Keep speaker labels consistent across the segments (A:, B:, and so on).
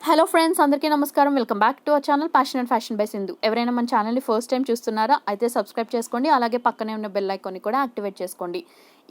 A: Hello friends, అందరికీ నమస్కారం. Welcome back to our channel passion and fashion by Sindhu. ఎవరైనా మన ఛానల్ని ఫస్ట్ టైం చూస్తున్నారా అయితే సబ్స్క్రైబ్ చేసుకోండి. అలాగే పక్కనే ఉన్న బెల్ ఐకాన్ని కూడా యాక్టివేట్ చేసుకోండి.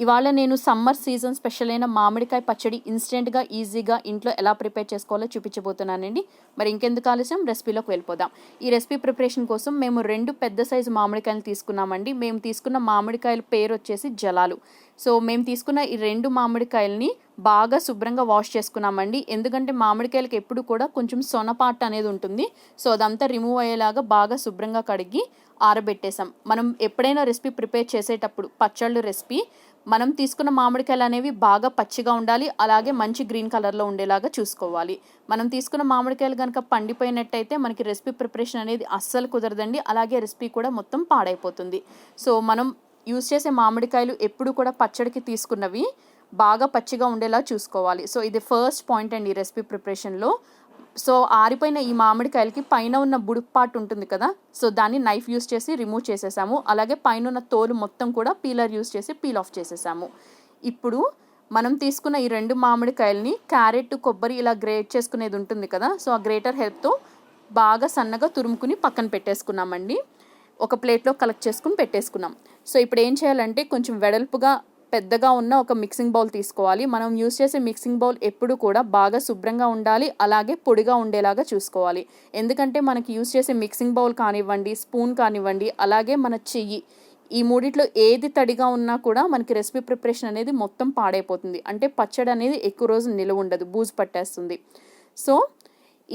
A: ఇవాళ నేను సమ్మర్ సీజన్ స్పెషల్ అయిన మామిడికాయ పచ్చడి ఇన్స్టెంట్గా ఈజీగా ఇంట్లో ఎలా ప్రిపేర్ చేసుకోవాలో చూపించబోతున్నానండి. మరి ఇంకెందుకు ఆలస్యం, రెసిపీలోకి వెళ్ళిపోదాం. ఈ రెసిపీ ప్రిపరేషన్ కోసం మేము 2 పెద్ద సైజు మామిడికాయలు తీసుకున్నామండి. మేము తీసుకున్న మామిడికాయల పేరు వచ్చేసి జలాలు. సో మేము తీసుకున్న ఈ 2 మామిడికాయలని బాగా శుభ్రంగా వాష్ చేసుకున్నామండి. ఎందుకంటే మామిడికాయలకి ఎప్పుడు కూడా కొంచెం సొనపాట అనేది ఉంటుంది. సో అదంతా రిమూవ్ అయ్యేలాగా బాగా శుభ్రంగా కడిగి ఆరబెట్టేసాం. మనం ఎప్పుడైనా రెసిపీ ప్రిపేర్ చేసేటప్పుడు పచ్చళ్ళు రెసిపీ మనం తీసుకున్న మామిడికాయలు అనేవి బాగా పచ్చిగా ఉండాలి, అలాగే మంచి గ్రీన్ కలర్లో ఉండేలాగా చూసుకోవాలి. మనం తీసుకున్న మామిడికాయలు కనుక పండిపోయినట్టయితే మనకి రెసిపీ ప్రిపరేషన్ అనేది అస్సలు కుదరదండి. అలాగే రెసిపీ కూడా మొత్తం పాడైపోతుంది. సో మనం యూజ్ చేసే మామిడికాయలు ఎప్పుడు కూడా పచ్చడికి తీసుకున్నవి బాగా పచ్చిగా ఉండేలా చూసుకోవాలి. సో ఇది ఫస్ట్ పాయింట్ అండి ఈ రెసిపీ ప్రిపరేషన్లో. సో ఆరిపోయిన ఈ మామిడికాయలకి పైన ఉన్న బుడుపు పార్ట్ ఉంటుంది కదా, సో దాన్ని నైఫ్ యూస్ చేసి రిమూవ్ చేసేసాము. అలాగే పైన ఉన్న తోలు మొత్తం కూడా పీలర్ యూస్ చేసి పీల్ ఆఫ్ చేసేసాము. ఇప్పుడు మనం తీసుకున్న ఈ 2 మామిడికాయలని క్యారెట్, కొబ్బరి ఇలా గ్రేట్ చేసుకునేది ఉంటుంది కదా, సో ఆ గ్రేటర్ హెల్ప్తో బాగా సన్నగా తురుముకుని పక్కన పెట్టేసుకున్నామండి. ఒక ప్లేట్లో కలెక్ట్ చేసుకుని పెట్టేసుకున్నాం. సో ఇప్పుడు ఏం చేయాలంటే కొంచెం వెడల్పుగా పెద్దగా ఉన్న ఒక మిక్సింగ్ బౌల్ తీసుకోవాలి. మనం యూస్ చేసే మిక్సింగ్ బౌల్ ఎప్పుడు కూడా బాగా శుభ్రంగా ఉండాలి, అలాగే పొడిగా ఉండేలాగా చూసుకోవాలి. ఎందుకంటే మనకి యూస్ చేసే మిక్సింగ్ బౌల్ కానివ్వండి, స్పూన్ కానివ్వండి, అలాగే మన చెయ్యి, ఈ మూడిట్లో ఏది తడిగా ఉన్నా కూడా మనకి రెసిపీ ప్రిపరేషన్ అనేది మొత్తం పాడైపోతుంది. అంటే పచ్చడి అనేది ఎక్కువ రోజు నిలువ ఉండదు, బూజు పట్టేస్తుంది. సో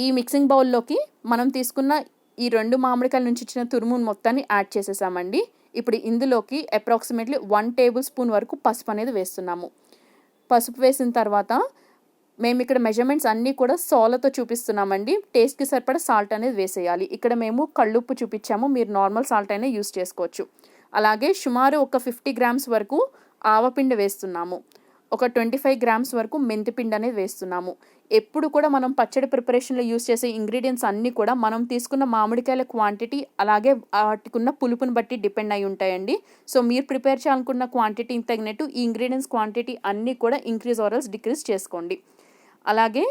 A: ఈ మిక్సింగ్ బౌల్లోకి మనం తీసుకున్న ఈ 2 మామిడికాయల నుంచి ఇచ్చిన తురుము మొత్తాన్ని యాడ్ చేసేసామండి. ఇప్పుడు ఇందులోకి అప్రాక్సిమేట్లీ 1 టేబుల్ స్పూన్ వరకు పసుపు అనేది వేస్తున్నాము. పసుపు వేసిన తర్వాత మేము ఇక్కడ మెజర్మెంట్స్ అన్నీ కూడా సాల్ట్తో చూపిస్తున్నామండి. టేస్ట్కి సరిపడా సాల్ట్ అనేది వేసేయాలి. ఇక్కడ మేము కళ్ళుప్పు చూపించాము, మీరు నార్మల్ సాల్ట్ అయినా యూస్ చేసుకోవచ్చు. అలాగే సుమారు ఒక 50 గ్రామ్స్ వరకు ఆవపిండి వేస్తున్నాము. ఒక 25 గ్రామ్స్ వరకు మెంతిపిండి అనేది వేస్తున్నాము. ఎప్పుడు కూడా మనం పచ్చడి ప్రిపరేషన్లో యూస్ చేసే ఇంగ్రీడియంట్స్ అన్నీ కూడా మనం తీసుకున్న మామిడికాయల క్వాంటిటీ అలాగే వాటికున్న పులుపుని బట్టి డిపెండ్ అయి ఉంటాయండి. సో మీరు ప్రిపేర్ చేయాలనుకున్న క్వాంటిటీకి తగినట్టు ఈ ఇంగ్రీడియంట్స్ క్వాంటిటీ అన్నీ కూడా ఇంక్రీజ్ ఆర్ ఎల్స్ డిక్రీజ్ చేసుకోండి. అలాగే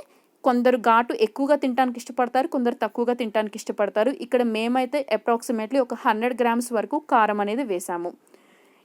A: కొందరు ఘాటు ఎక్కువగా తినడానికి ఇష్టపడతారు, కొందరు తక్కువగా తినడానికి ఇష్టపడతారు. ఇక్కడ మేమైతే అప్రాక్సిమేట్లీ ఒక 100 గ్రామ్స్ వరకు కారం అనేది వేసాము.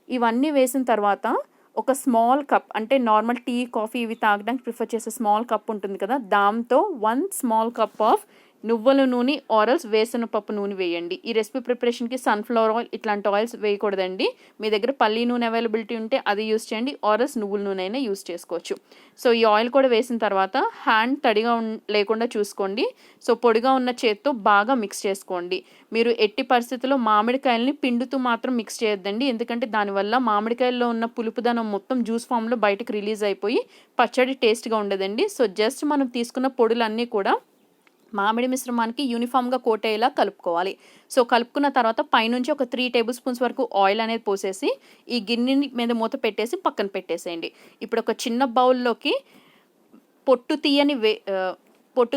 A: ఇవన్నీ వేసిన తర్వాత ఒక స్మాల్ కప్, అంటే నార్మల్ టీ, కాఫీ ఇవి తాగడానికి ప్రిఫర్ చేసే స్మాల్ కప్ ఉంటుంది కదా, దాంతో 1 స్మాల్ కప్ ఆఫ్ నువ్వుల నూనె ఆరల్స్ వేరుశనగపప్పు నూనె వేయండి. ఈ రెసిపీ ప్రిపరేషన్కి సన్ఫ్లవర్ ఆయిల్ ఇట్లాంటి ఆయిల్స్ వేయకూడదండి. మీ దగ్గర పల్లి నూనె అవైలబిలిటీ ఉంటే అది యూస్ చేయండి, ఆరల్స్ నువ్వుల నూనె అయినా యూస్ చేసుకోవచ్చు. సో ఈ ఆయిల్ కూడా వేసిన తర్వాత హ్యాండ్ తడిగా లేకుండా చూసుకోండి. సో పొడిగా ఉన్న చేత్తో బాగా మిక్స్ చేసుకోండి. మీరు ఎట్టి పరిస్థితుల్లో మామిడికాయలని పిండుతూ మాత్రం మిక్స్ చేయొద్దండి. ఎందుకంటే దానివల్ల మామిడికాయల్లో ఉన్న పులుపుదనం మొత్తం జ్యూస్ ఫామ్లో బయటకు రిలీజ్ అయిపోయి పచ్చడి టేస్ట్గా ఉండదండి. సో జస్ట్ మనం తీసుకున్న పొడులన్నీ కూడా మామిడి మిశ్రమానికి యూనిఫామ్గా కోట్ అయ్యేలా కలుపుకోవాలి. సో కలుపుకున్న తర్వాత పైనుంచి ఒక 3 టేబుల్ స్పూన్స్ వరకు ఆయిల్ అనేది పోసేసి ఈ గిన్నె మీద మూత పెట్టేసి పక్కన పెట్టేసేయండి. ఇప్పుడు ఒక చిన్న బౌల్లోకి పొట్టు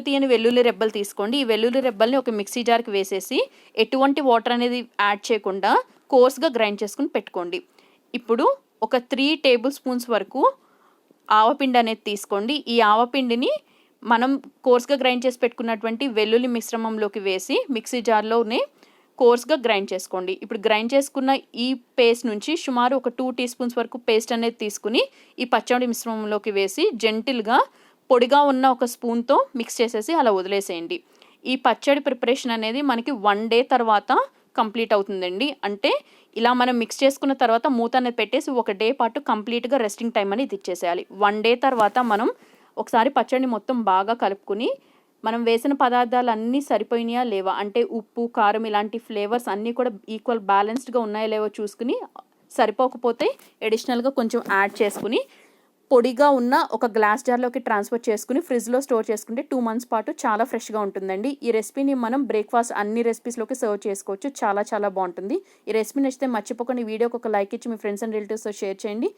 A: తీయని వెల్లుల్లి రెబ్బలు తీసుకోండి. ఈ వెల్లుల్లి రెబ్బల్ని ఒక మిక్సీ జార్కి వేసేసి ఎటువంటి వాటర్ అనేది యాడ్ చేయకుండా కోర్స్గా గ్రైండ్ చేసుకుని పెట్టుకోండి. ఇప్పుడు ఒక 3 టేబుల్ స్పూన్స్ వరకు ఆవపిండి అనేది తీసుకోండి. ఈ ఆవపిండిని మనం కోర్స్గా గ్రైండ్ చేసి పెట్టుకున్నటువంటి వెల్లుల్లి మిశ్రమంలోకి వేసి మిక్సీ జార్లోనే కోర్స్గా గ్రైండ్ చేసుకోండి. ఇప్పుడు గ్రైండ్ చేసుకున్న ఈ పేస్ట్ నుంచి సుమారు ఒక 2 టీ స్పూన్స్ వరకు పేస్ట్ అనేది తీసుకుని ఈ పచ్చడి మిశ్రమంలోకి వేసి జెంటిల్గా పొడిగా ఉన్న ఒక స్పూన్తో మిక్స్ చేసేసి అలా వదిలేసేయండి. ఈ పచ్చడి ప్రిపరేషన్ అనేది మనకి 1 డే తర్వాత కంప్లీట్ అవుతుందండి. అంటే ఇలా మనం మిక్స్ చేసుకున్న తర్వాత మూత అనేది పెట్టేసి 1 డే పాటు కంప్లీట్గా రెస్టింగ్ టైం అనేది ఇచ్చేసేయాలి. 1 డే తర్వాత మనం ఒకసారి పచ్చడిని మొత్తం బాగా కలుపుకుని మనం వేసిన పదార్థాలు అన్నీ సరిపోయినాయా లేవా, అంటే ఉప్పు, కారం ఇలాంటి ఫ్లేవర్స్ అన్నీ కూడా ఈక్వల్ బ్యాలెన్స్డ్గా ఉన్నాయో లేవో చూసుకుని, సరిపోకపోతే అడిషనల్గా కొంచెం యాడ్ చేసుకుని పొడిగా ఉన్న ఒక గ్లాస్ జార్లోకి ట్రాన్స్ఫర్ చేసుకుని ఫ్రిడ్జ్లో స్టోర్ చేసుకుంటే 2 మంత్స్ పాటు చాలా ఫ్రెష్గా ఉంటుందండి. ఈ రెసిపీని మనం బ్రేక్ఫాస్ట్ అన్ని రెసిపీస్లోకి సర్వ్ చేసుకోవచ్చు. చాలా చాలా బాగుంటుంది. ఈ రెసిపీ నచ్చితే మర్చిపోకుండా ఈ వీడియోకి ఒక లైక్ ఇచ్చి మీ ఫ్రెండ్స్ అండ్ రిలేటివ్స్తో షేర్ చేయండి.